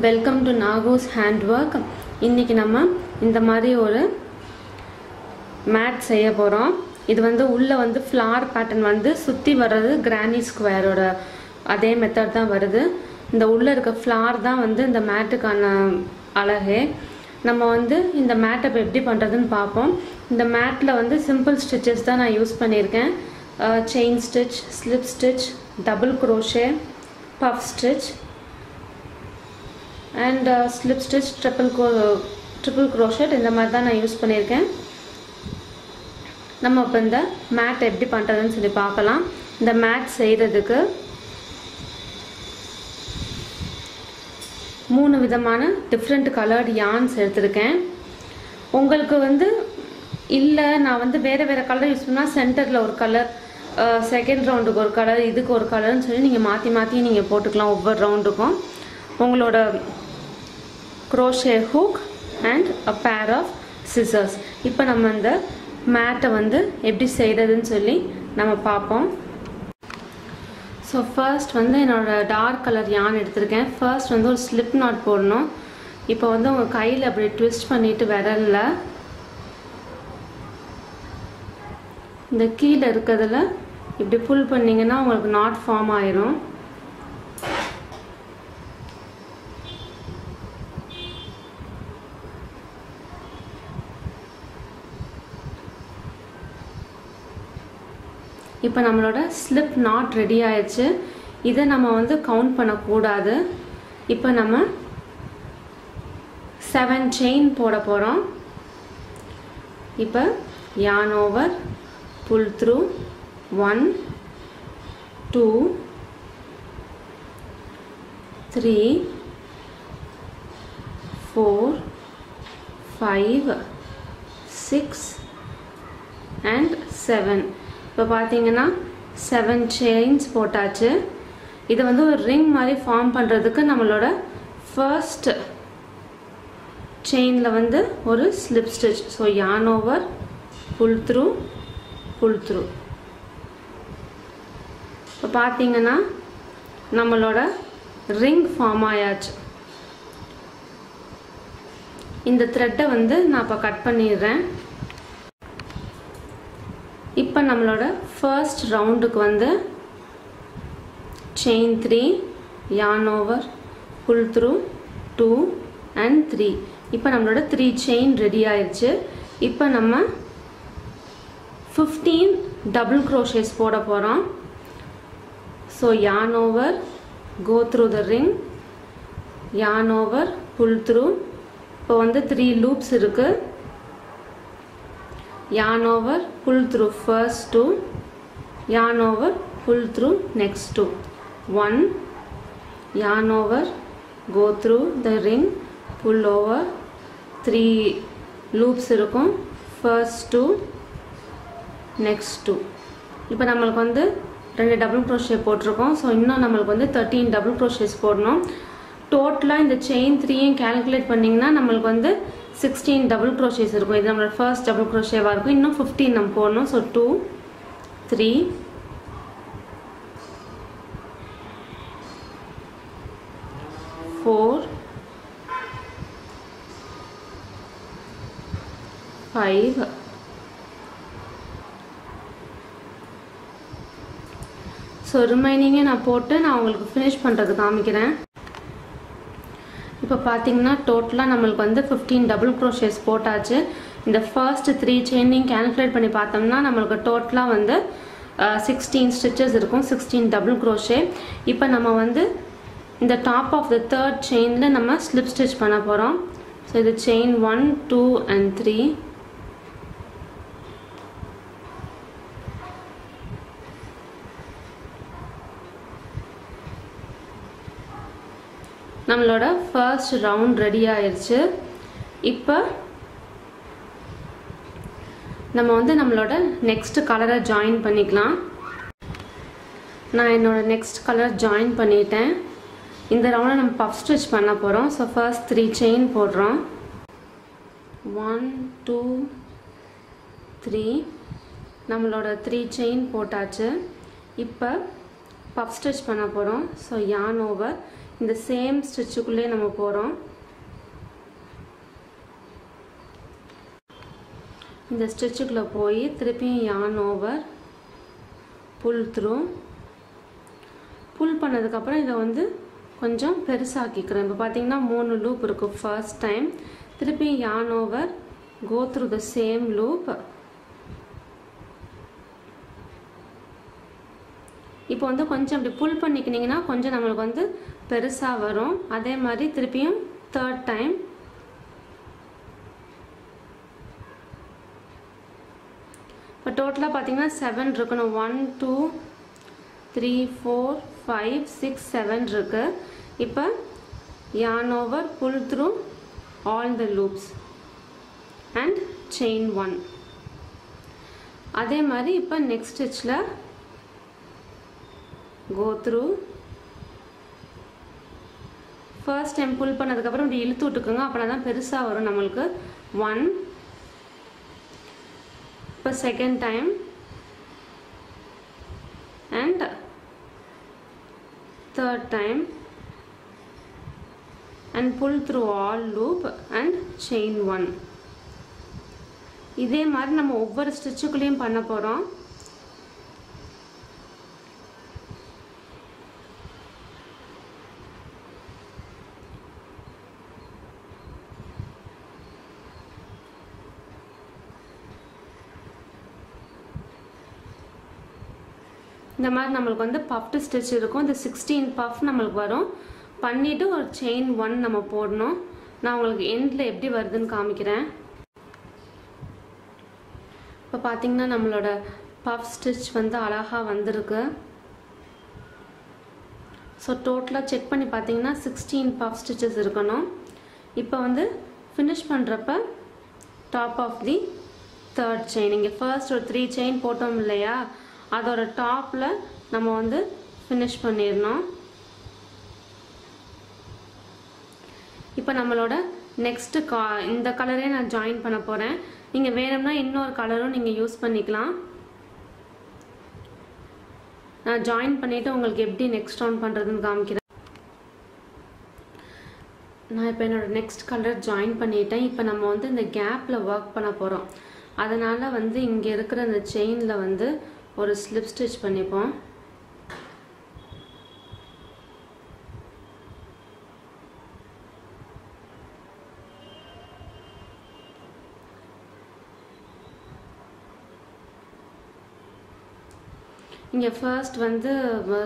Welcome to நாகோஸ் ஹேண்ட்ஒர்க். இன்றைக்கி நம்ம இந்த மாதிரி ஒரு மேட் செய்ய போகிறோம். இது உள்ளே ஃப்ளார் பேட்டர்ன் சுற்றி வர்றது கிரானி ஸ்கொயரோட அதே மெத்தட் தான் வருது. இந்த உள்ளே இருக்க ஃப்ளார் தான் இந்த மேட்டுக்கான அழகே. நம்ம இந்த மேட்டை இப்போ எப்படி பண்ணுறதுன்னு பார்ப்போம். இந்த மேட்டில் சிம்பிள் ஸ்டிச்சஸ் தான் நான் யூஸ் பண்ணியிருக்கேன். Chain stitch, slip stitch, double crochet, puff stitch and slip stitch, triple crochet இந்த மாதிரி தான் நான் யூஸ் பண்ணியிருக்கேன். நம்ம இப்போ இந்த மேட் எப்படி பண்ணுறதுன்னு சொல்லி பார்க்கலாம். இந்த மேட் செய்கிறதுக்கு 3 விதமான டிஃப்ரெண்ட் கலர்டு யார்ன்ஸ் எடுத்திருக்கேன். உங்களுக்கு இல்லை நான் வேறு கலர் யூஸ் பண்ணால் சென்டரில் ஒரு கலர், செகண்ட் ரவுண்டுக்கு ஒரு கலர், இதுக்கு ஒரு கலர்னு சொல்லி நீங்கள் மாற்றி நீங்கள் போட்டுக்கலாம். ஒவ்வொரு ரவுண்டுக்கும் உங்களோட crochet hook and a pair of scissors. இப்போ நம்ம இந்த மேட்டை எப்படி செய்கிறதுன்னு சொல்லி நம்ம பார்ப்போம். ஸோ ஃபர்ஸ்ட் என்னோட டார்க் கலர் யான் எடுத்திருக்கேன். ஃபர்ஸ்ட் ஒரு ஸ்லிப் நாட் போடணும். இப்போ உங்கள் கையில் அப்படி ட்விஸ்ட் பண்ணிவிட்டு விரலில் இந்த கீழே இருக்கிறதுல இப்படி புல் பண்ணிங்கன்னா உங்களுக்கு நாட் ஃபார்ம் ஆயிரும். இப்போ நம்மளோட ஸ்லிப் நாட் ரெடி ஆயிடுச்சு. இதை நம்ம கவுண்ட் பண்ணக்கூடாது. இப்போ நம்ம 7 செயின் போட போகிறோம். இப்போ yarn over, pull through 1 2 3 4 5 6 and 7. இப்போ பார்த்தீங்கன்னா 7 செயின்ஸ் போட்டாச்சு. இதை ஒரு ரிங் மாதிரி ஃபார்ம் பண்ணுறதுக்கு நம்மளோட ஃபர்ஸ்ட் செயினில் ஒரு slip stitch. So yarn over, pull through. இப்போ பார்த்தீங்கன்னா நம்மளோட ரிங் ஃபார்ம் ஆயாச்சு. இந்த த்ரெட்டை நான் இப்போ கட் பண்ணிடுறேன். இப்போ நம்மளோட first ரவுண்டுக்கு chain 3, yarn over, pull through 2 and 3. இப்போ நம்மளோட 3 செயின் ரெடி ஆயிடுச்சு. இப்போ நம்ம 15 டபுள் க்ரோஷேஸ் போட போகிறோம். So yarn over, go through the ring, yarn over, pull through. இப்போ 3 லூப்ஸ் இருக்குது. yarn over, pull through first 2, yarn over, pull through next 2. 1 yarn over, go through the ring, pull over. 3 loops இருக்கும். first 2, next 2. இப்போ நம்மளுக்கு 2 double crochet போட்டிருக்கோம். So இன்னும் நம்மளுக்கு 13 double crochets போடணும். டோட்டலாக இந்த செயின் 3யும் கேல்குலேட் பண்ணிங்கன்னா நம்மளுக்கு 16 டபுள் க்ரோஷேஸ் இருக்கும். இது நம்மளோட ஃபர்ஸ்ட் டபுள் க்ரோஷேவாக இருக்கும். இன்னும் 15 நம்ம போடணும். ஸோ 2 3 4 5 ஸோ ரிமைனிங்கே நான் போட்டு நான் உங்களுக்கு ஃபினிஷ் பண்ணுறது காமிக்கிறேன். இப்போ பார்த்தீங்கன்னா டோட்டலாக நம்மளுக்கு 15 டபுள் க்ரோஷேஸ் போட்டாச்சு. இந்த ஃபர்ஸ்ட் 3 செயினையும் கேல்குலேட் பண்ணி பார்த்தோம்னா நம்மளுக்கு டோட்டலாக 16 ஸ்டிச்சஸ் இருக்கும். 16 டபுள் க்ரோஷே. இப்போ நம்ம இந்த டாப் ஆஃப் த தேர்ட் செயினில் நம்ம ஸ்லிப் ஸ்டிச் பண்ண போகிறோம். ஸோ இது செயின் 1 2 and 3. நம்மளோட ஃபர்ஸ்ட் ரவுண்ட் ரெடி ஆயிடுச்சு. இப்போ நம்ம நம்மளோட நெக்ஸ்ட் கலரை ஜாயின் பண்ணிக்கலாம். நான் என்னோட நெக்ஸ்ட் கலர் ஜாயின் பண்ணிட்டேன். இந்த ரவுண்டில் நம்ம பஃப் ஸ்டிச் பண்ண போகிறோம். ஸோ ஃபர்ஸ்ட் 3 செயின் போடுறோம். 1 2 3 நம்மளோட 3 செயின் போட்டாச்சு. இப்போ பஃப் ஸ்டிச் பண்ண போகிறோம். ஸோ yarn over, இந்த சேம் ஸ்டிச்சுக்குள்ளே நம்ம போகிறோம். இந்த ஸ்டிச்சுக்குள்ளே போய் திருப்பியும் yarn over pull through. புல் பண்ணதுக்கப்புறம் இதை வந்து கொஞ்சம் பெருசாக்கிக்கிறேன். இப்போ பார்த்தீங்கன்னா 3 லூப் இருக்குது ஃபர்ஸ்ட் டைம். திருப்பி yarn over go through the same loop. இப்போ வந்து கொஞ்சம் இப்படி புல் பண்ணிக்கினீங்கன்னா கொஞ்சம் நம்மளுக்கு வந்து பெருசாக வரும். அதே மாதிரி திருப்பியும் தேர்ட் டைம் இப்போ டோட்டலாக பார்த்தீங்கன்னா 7 இருக்கணும். 1 2 3 4 5 6 7 இருக்கு. இப்போ yarn over pull through all the loops and chain 1. அதே மாதிரி இப்போ next ஸ்டிச்சில் go through first time pull பண்ணதுக்கப்புறம் இப்படி இழுத்து விட்டுக்குங்க. அப்படின்னா தான் பெருசாக வரும் நம்மளுக்கு. 1 இப்போ second time and third time and pull through all loop and chain 1. இதே மாதிரி நம்ம ஒவ்வொரு ஸ்டிச்சுக்குள்ளேயும் பண்ண போகிறோம். இந்த மாதிரி நம்மளுக்கு வந்து பஃப்டு ஸ்டிச் இருக்கும். இந்த 16 பஃப் நம்மளுக்கு வரும். பண்ணிவிட்டு ஒரு செயின் 1 நம்ம போடணும். நான் உங்களுக்கு எண்டில் எப்படி வருதுன்னு காமிக்கிறேன். இப்போ பார்த்தீங்கன்னா நம்மளோட பஃப் ஸ்டிச் வந்து அழகாக வந்திருக்கு. ஸோ டோட்டலாக செக் பண்ணி பார்த்தீங்கன்னா 16 பஃப் ஸ்டிச்சஸ் இருக்கணும். இப்போ வந்து ஃபினிஷ் பண்ணுறப்ப top of the third chain, இங்கே ஃபர்ஸ்ட் ஒரு 3 செயின் போட்டோம் இல்லையா, அதோட டாப்பில் நம்ம வந்து ஃபினிஷ் பண்ணிடணும். இப்போ நம்மளோட நெக்ஸ்ட்டு இந்த கலரே நான் ஜாயின் பண்ண போகிறேன். நீங்கள் வேணும்னா இன்னொரு கலரும் நீங்கள் யூஸ் பண்ணிக்கலாம். நான் ஜாயின் பண்ணிவிட்டு உங்களுக்கு எப்படி நெக்ஸ்ட் ரவுண்ட் பண்ணுறதுன்னு காமிக்கிறேன். நான் இப்போ என்னோடய நெக்ஸ்ட் கலர் ஜாயின் பண்ணிட்டேன். இப்போ நம்ம வந்து இந்த கேப்பில் ஒர்க் பண்ண போகிறோம். அதனால் வந்து இங்கே இருக்கிற இந்த செயினில் வந்து ஒரு ஸ்லிப் ஸ்டிச் பண்ணிப்போம். இங்கே ஃபர்ஸ்ட் வந்து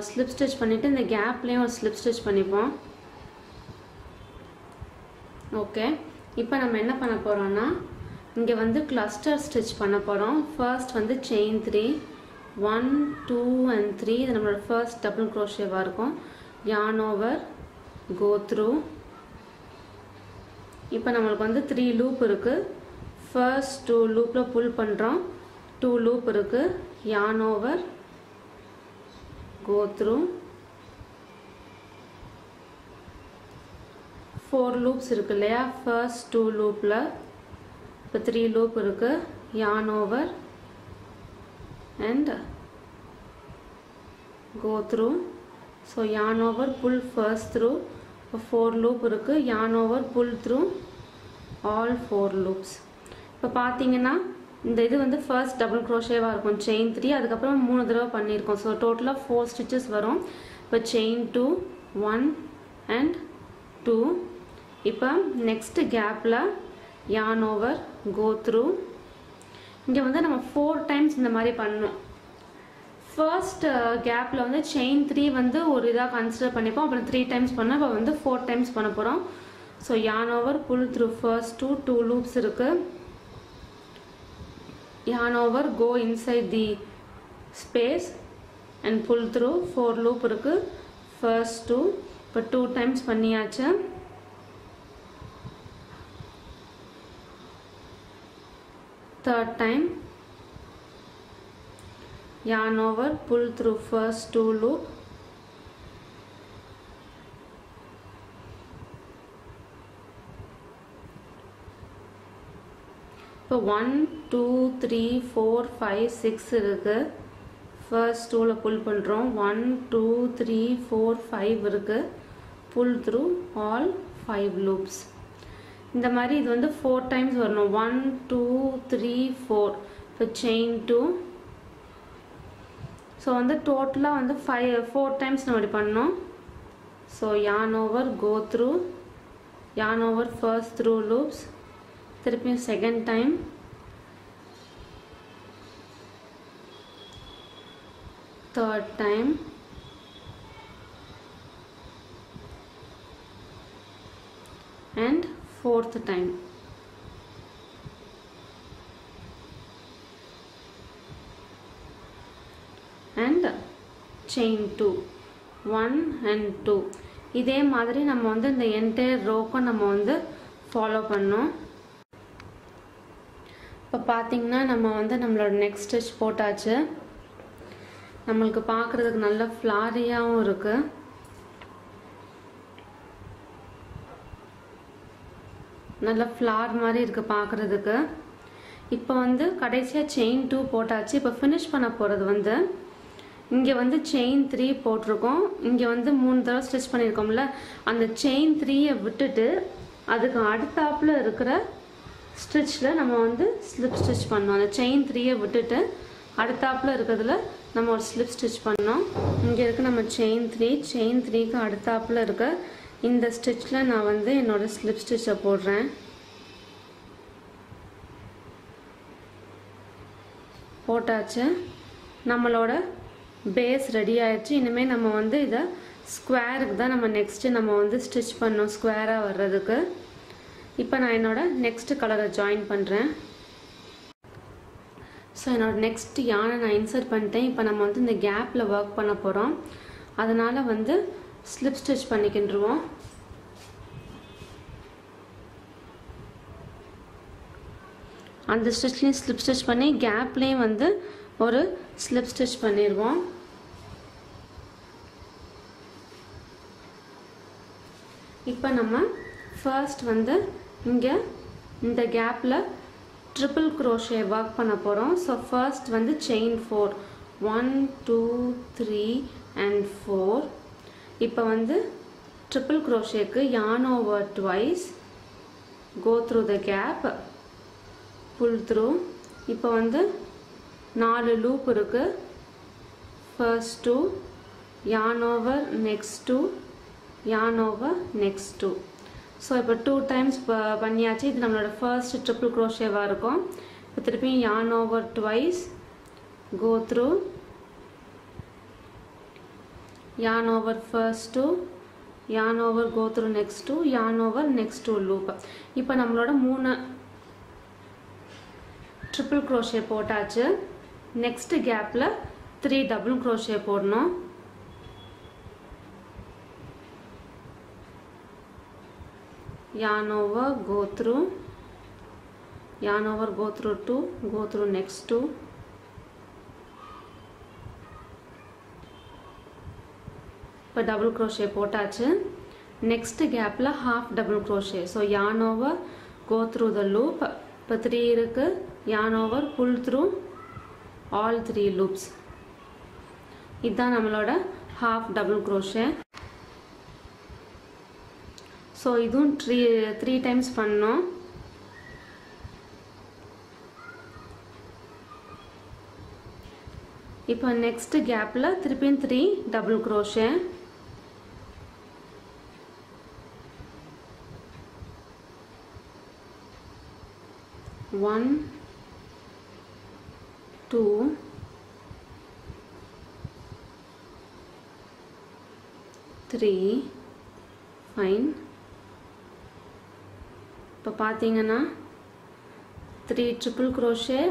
ஸ்லிப் ஸ்டிச் பண்ணிவிட்டு இந்த கேப்லேயும் ஒரு ஸ்லிப் ஸ்டிச் பண்ணிப்போம். ஓகே, இப்போ நம்ம என்ன பண்ண போகிறோம்னா இங்கே வந்து கிளஸ்டர் ஸ்டிச் பண்ண போகிறோம். ஃபர்ஸ்ட் வந்து செயின் 3 1 2 and 3 இது நம்மளோட ஃபர்ஸ்ட் டபுள் க்ரோஷேவாக இருக்கும். yarn over go through. இப்போ நம்மளுக்கு வந்து 3 லூப் இருக்குது. ஃபர்ஸ்ட் 2 லூப்பில் புல் பண்ணுறோம். 2 லூப் இருக்குது. yarn over go through. 4 loops இருக்கு இல்லையா, ஃபர்ஸ்ட் 2 லூப்பில் இப்போ 3 லூப் இருக்குது. yarn over and go through. So yarn over pull first through. இப்போ 4 லூப் இருக்குது. yarn over pull through all 4 loops. இப்போ பார்த்தீங்கன்னா இந்த இது வந்து ஃபர்ஸ்ட் டபுள் க்ரோஷேவாக இருக்கும். செயின் 3 அதுக்கப்புறம் 3 தடவை பண்ணியிருக்கோம். ஸோ டோட்டலாக 4 ஸ்டிச்சஸ் வரும். இப்போ செயின் 2 1 and 2. இப்போ நெக்ஸ்ட் கேப்பில் yarn over go through. இங்கே வந்து நம்ம 4 டைம்ஸ் இந்த மாதிரி பண்ணணும். ஃபர்ஸ்ட் கேப்பில் வந்து செயின் 3 வந்து ஒரு இதாக கன்சிடர் பண்ணிப்போம். அப்புறம் 3 டைம்ஸ் பண்ணோம். இப்போ வந்து 4 டைம்ஸ் பண்ண போகிறோம். So yarn over pull through first 2 loops இருக்குது. yarn over go inside the space and pull through 4 loop இருக்குது. first 2 இப்போ 2 டைம்ஸ் பண்ணியாச்சு. third time yarn over pull through first 2 loop. இப்போ 1 2 3 4 5 6 இருக்கு. ஃபர்ஸ்ட் 2ல புல் பண்ணுறோம். 1 2 3 4 5 இருக்கு. pull through all 5 loops. இந்த மாதிரி இது வந்து 4 times வரணும். 1 2 3 4. இப்போ chain 2. ஸோ வந்து டோட்டலாக வந்து 4 times நம்ம இப்படி பண்ணோம். So yarn over, go through, yarn over first through loops, திருப்பியும் second time, third time, and fourth time. And chain 2, 1 and 2. இதே மாதிரி நம்ம வந்து இந்த என்டையர் ரோக்கும் நம்ம வந்து ஃபாலோ பண்ணோம். இப்போ பார்த்தீங்கன்னா நம்ம வந்து நம்மளோட நெக்ஸ்ட் ஸ்டிச் போட்டாச்சு. நம்மளுக்கு பார்க்குறதுக்கு நல்ல ஃப்ளாரியாகவும் இருக்கு. நல்ல ஃப்ளார் மாதிரி இருக்கு பார்க்குறதுக்கு. இப்போ வந்து கடைசியாக செயின் 2 போட்டாச்சு. இப்போ ஃபினிஷ் பண்ண போகிறது வந்து இங்கே வந்து செயின் 3 போட்டிருக்கோம். இங்கே வந்து 3 தடவை ஸ்டிச் பண்ணியிருக்கோம்ல, அந்த செயின் 3யை விட்டுட்டு அதுக்கு அடுத்தாப்பில் இருக்கிற ஸ்டிச்சில் நம்ம வந்து ஸ்லிப் ஸ்டிச் பண்ணோம். அந்த செயின் 3யை விட்டுட்டு அடுத்தாப்பில் இருக்கிறதுல நம்ம ஒரு ஸ்லிப் ஸ்டிச் பண்ணோம். இங்கே இருக்க நம்ம செயின் 3க்கு அடுத்தாப்பில் இருக்க இந்த ஸ்டிச்சில் நான் வந்து என்னோட ஸ்லிப் ஸ்டிச்சை போடுறேன். போட்டாச்சு. நம்மளோட பேஸ் ரெடி ஆயிடுச்சு. இனிமேல் நம்ம வந்து இதை ஸ்கொயருக்கு தான் நம்ம நெக்ஸ்ட்டு நம்ம வந்து ஸ்டிச் பண்ணோம், ஸ்கொயராக வர்றதுக்கு. இப்போ நான் என்னோட நெக்ஸ்ட் கலரை ஜாயின் பண்ணுறேன். ஸோ என்னோட நெக்ஸ்ட் யானை நான் இன்சர்ட் பண்ணிட்டேன். இப்போ நம்ம வந்து இந்த கேப்பில் ஒர்க் பண்ண போகிறோம். அதனால் வந்து ஸ்லிப் ஸ்டிச் பண்ணிக்கின்றுவோம். அந்த ஸ்டிச்லேயும் ஸ்லிப் ஸ்டிச் பண்ணி கேப்லேயும் வந்து ஒரு ஸ்லிப் ஸ்டிச் பண்ணிடுவோம். இப்போ நம்ம ஃபர்ஸ்ட் வந்து இங்கே இந்த கேப்பில் ட்ரிபிள் க்ரோஷே ஒர்க் பண்ண போகிறோம். ஸோ ஃபர்ஸ்ட் வந்து செயின் 4, 1 2 3 and 4. இப்போ வந்து triple க்ரோஷேக்கு yarn over twice, go through the gap, pull through. இப்போ வந்து 4 லூப் இருக்கு. First 2, yarn over, next 2, yarn over, next 2. So இப்போ 2 times பண்ணியாச்சு. இது நம்மளோட ஃபர்ஸ்ட் ட்ரிபிள் க்ரோஷேவாக இருக்கும். இப்போ திருப்பியும் yarn over twice, go through, yarn over first 2, yarn over, go through next 2, yarn over next 2 loop. இப்போ நம்மளோட 3 ட்ரிபிள் க்ரோஷே போட்டாச்சு. நெக்ஸ்ட் கேப்பில் 3 டபுள் க்ரோஷே போடணும். yarn over, go through, yarn over, go through 2, go through next 2. இப்போ double crochet போட்டாச்சு. Next கேப்பில் half double crochet. So yarn over, go through the loop. இப்போ 3 இருக்கு. yarn over, pull through all 3 loops. இதுதான் நம்மளோட half double crochet. So இதுவும் 3 times பண்ணோம். இப்போ நெக்ஸ்ட் கேப்பில் திருப்பியும் 3 double crochet. One, 2, 3, fine. இப்போ பார்த்தீங்கன்னா 3 triple crochet,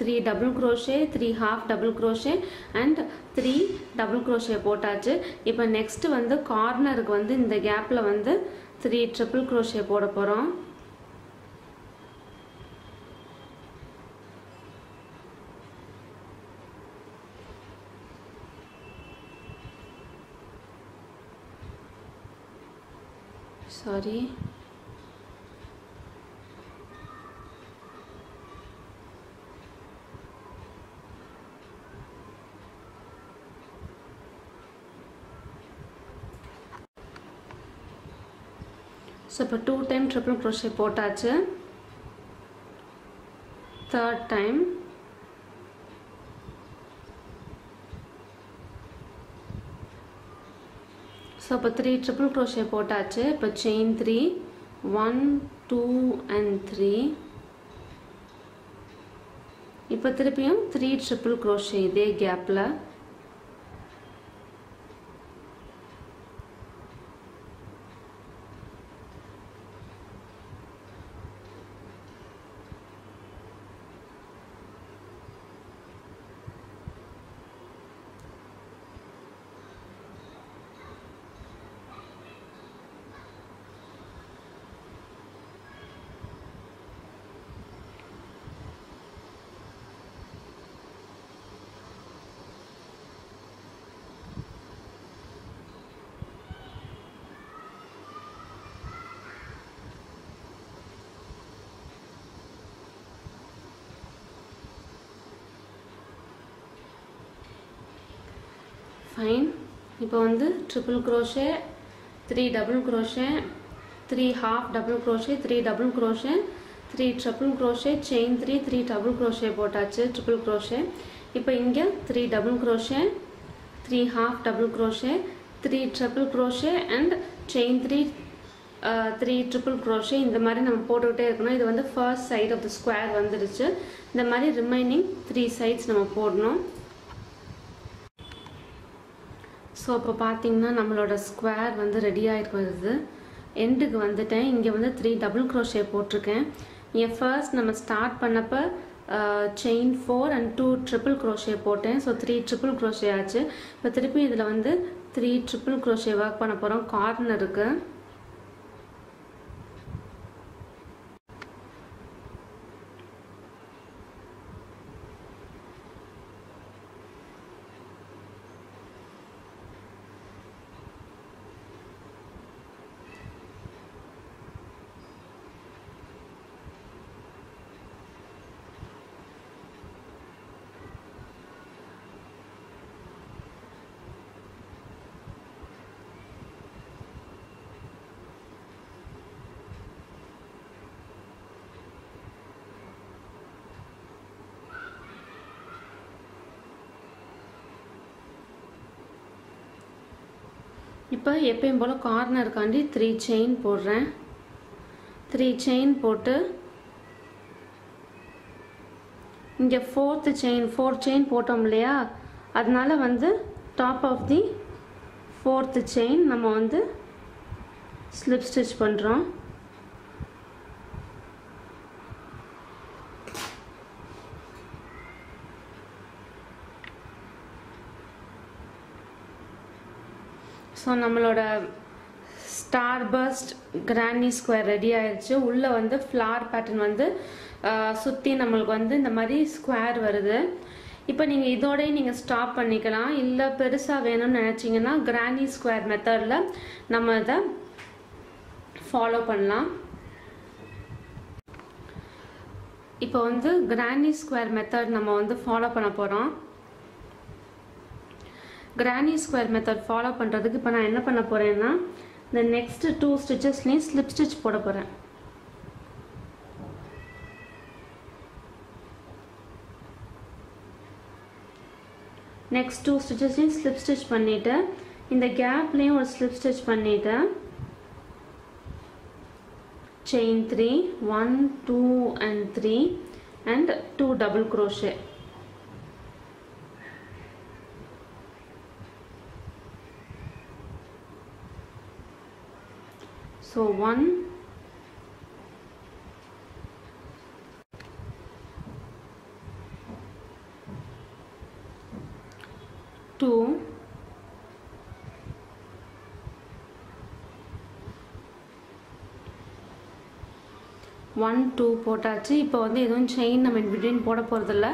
3 double crochet, 3 half double crochet and 3 double crochet போட்டாச்சு. இப்போ நெக்ஸ்ட் வந்து கார்னருக்கு வந்து இந்த கேப்பில் வந்து 3 triple crochet போட போகிறோம். சாரி, ஸோ இப்போ 2 டைம் ட்ரிபிள் க்ரோஷே போட்டாச்சு. தேர்ட் டைம் ஸோ இப்போ 3 ட்ரிபிள் க்ரோஷே போட்டாச்சு. இப்போ செயின் 3 1 2 and 3. இப்போ திருப்பியும் 3 ட்ரிபிள் க்ரோஷே இதே கேப்பில். ஃபைன். இப்போ வந்து triple crochet 3 double crochet 3 half double crochet 3 double crochet 3 triple crochet chain 3 3 double crochet போட்டாச்சு ட்ரிபிள் க்ரோஷே. இப்போ இங்கே 3 double crochet 3 half double crochet 3 triple crochet and chain 3 triple crochet இந்த மாதிரி நம்ம போட்டுக்கிட்டே இருக்கணும். இது வந்து first side of the square வந்துடுச்சு. இந்த மாதிரி ரிமைனிங் 3 சைட்ஸ் நம்ம போடணும். ஸோ இப்போ பார்த்தீங்கன்னா நம்மளோட ஸ்கொயர் வந்து ரெடி ஆகிட்டு வருது. எண்டுக்கு வந்துட்டேன். இங்கே வந்து 3 டபுள் க்ரோஷே போட்டிருக்கேன். இங்கே ஃபர்ஸ்ட் நம்ம ஸ்டார்ட் பண்ணப்போ செயின் 4 and 2 ட்ரிபிள் க்ரோஷே போட்டேன். ஸோ 3 ட்ரிபிள் க்ரோஷே ஆச்சு. இப்போ திருப்பி இதில் வந்து 3 ட்ரிபிள் க்ரோஷே ஒர்க் பண்ண போகிறோம் கார்னருக்கு. இப்போ எப்பயும் போல் கார்னருக்காண்டி 3 செயின் போடுறேன். 3 செயின் போட்டு இங்கே 4th செயின் 4 செயின் போட்டோம் இல்லையா, அதனால வந்து top of the 4th chain நம்ம வந்து ஸ்லிப் ஸ்டிச் பண்ணுறோம். ஸோ நம்மளோட starburst granny square ready ஆயிடுச்சு. உள்ளே வந்து ஃப்ளார் பேட்டர்ன் வந்து சுற்றி நம்மளுக்கு வந்து இந்த மாதிரி ஸ்கொயர் வருது. இப்போ நீங்கள் இதோடய நீங்கள் ஸ்டாப் பண்ணிக்கலாம். இல்லை பெருசாக வேணும்னு நினச்சிங்கன்னா கிரானி ஸ்கொயர் மெத்தடில் நம்ம இதை ஃபாலோ பண்ணலாம். இப்போ வந்து கிரானி ஸ்கொயர் மெத்தட் நம்ம வந்து ஃபாலோ பண்ண போகிறோம். கிரானி ஸ்கொயர் மெத்தட் ஃபாலோ பண்ணுறதுக்கு இப்போ நான் என்ன பண்ண போகிறேன்னா இந்த நெக்ஸ்ட் 2 ஸ்டிச்சஸ்லேயும் ஸ்லிப் ஸ்டிச் போட போகிறேன். நெக்ஸ்ட் 2 ஸ்டிச்சஸ்லையும் ஸ்லிப் ஸ்டிச் பண்ணிவிட்டு இந்த கேப்லேயும் ஒரு ஸ்லிப் ஸ்டிச் பண்ணிவிட்டு chain 3 1 2 and 3 and 2 double crochet. So 1 2 1 2 போட்டாச்சு. இப்போ வந்து எதுவும் செயின் நம்ம இன்பிட்வீன் போட போகிறதில்ல.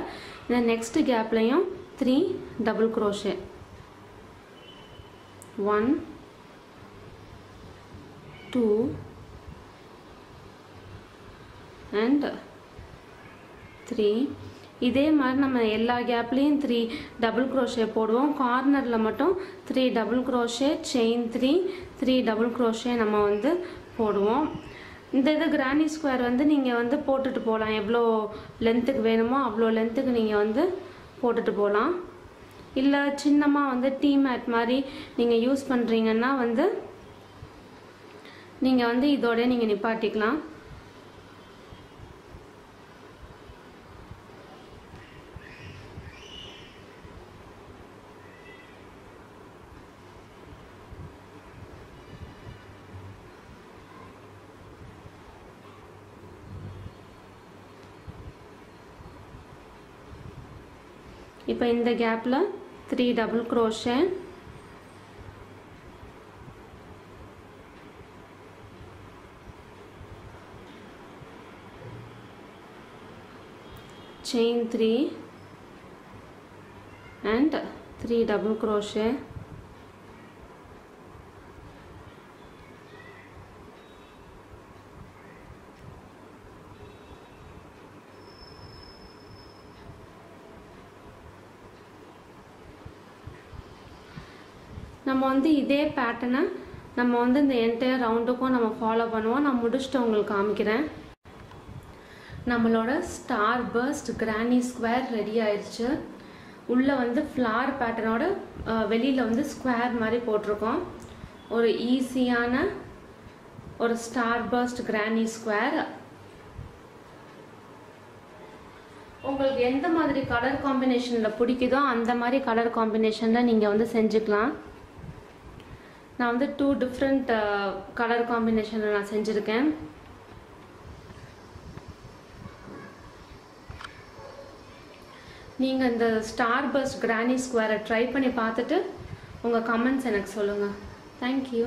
இந்த நெக்ஸ்ட் கேப்லையும் 3 டபுள் க்ரோஷே 1 2 and 3. இதே மாதிரி நம்ம எல்லா கேப்லேயும் 3 டபுள் க்ரோஷே போடுவோம். கார்னரில் மட்டும் 3 double crochet chain 3 3 double crochet நம்ம வந்து போடுவோம். இந்த இது கிரானி ஸ்கொயர் வந்து நீங்கள் வந்து போட்டுட்டு போகலாம். எவ்வளோ லென்த்துக்கு வேணுமோ அவ்வளோ லென்த்துக்கு நீங்கள் வந்து போட்டுட்டு போகலாம். இல்லை சின்னமாக வந்து டீ மேட் மாதிரி நீங்கள் யூஸ் பண்ணுறீங்கன்னா வந்து நீங்கள் வந்து இதோட நீங்கள் நிப்பாட்டிக்கலாம். இப்போ இந்த கேப்பில் 3 double crochet, chain 3 and 3 double crochet, நம்ம வந்து இதே பேட்டர்னை நம்ம வந்து இந்த என்டையர் ரவுண்டுக்கும் நம்ம ஃபாலோ பண்ணுவோம். நான் முடிச்சுட்டு உங்களுக்கு காமிக்கிறேன். நம்மளோட starburst granny square ready ஆயிடுச்சு. உள்ளே வந்து ஃப்ளார் பேட்டர்னோட வெளியில் வந்து ஸ்கொயர் மாதிரி போட்டிருக்கோம். ஒரு ஈஸியான ஒரு ஸ்டார் பர்ஸ்ட் கிரானி ஸ்கொயர். உங்களுக்கு எந்த மாதிரி கலர் காம்பினேஷனில் பிடிக்குதோ அந்த மாதிரி கலர் காம்பினேஷனில் நீங்கள் வந்து செஞ்சுக்கலாம். நான் வந்து 2 டிஃப்ரெண்ட் கலர் காம்பினேஷனில் நான் செஞ்சுருக்கேன். நீங்கள் இந்த ஸ்டார் பர்ஸ்ட் கிரானி ஸ்கொயரை ட்ரை பண்ணி பார்த்துட்டு உங்கள் கமெண்ட்ஸ் எனக்கு சொல்லுங்கள். தேங்க்யூ.